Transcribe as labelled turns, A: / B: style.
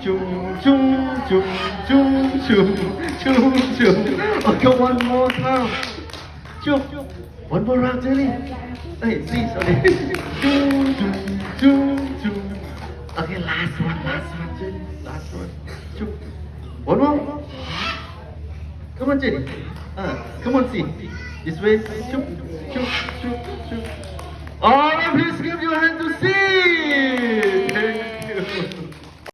A: chung, chung, chung, chung, chung, chung. Okay, one more time. Chung. One more round, Jenny. Hey, see, sorry. Chung, chung, chung, chung. Okay, last one, Jenny. Last one. Chung. One more. Come on, Jenny. Come on, see. This way. Chung, chung, chung, chung. All right, please give your hand to see.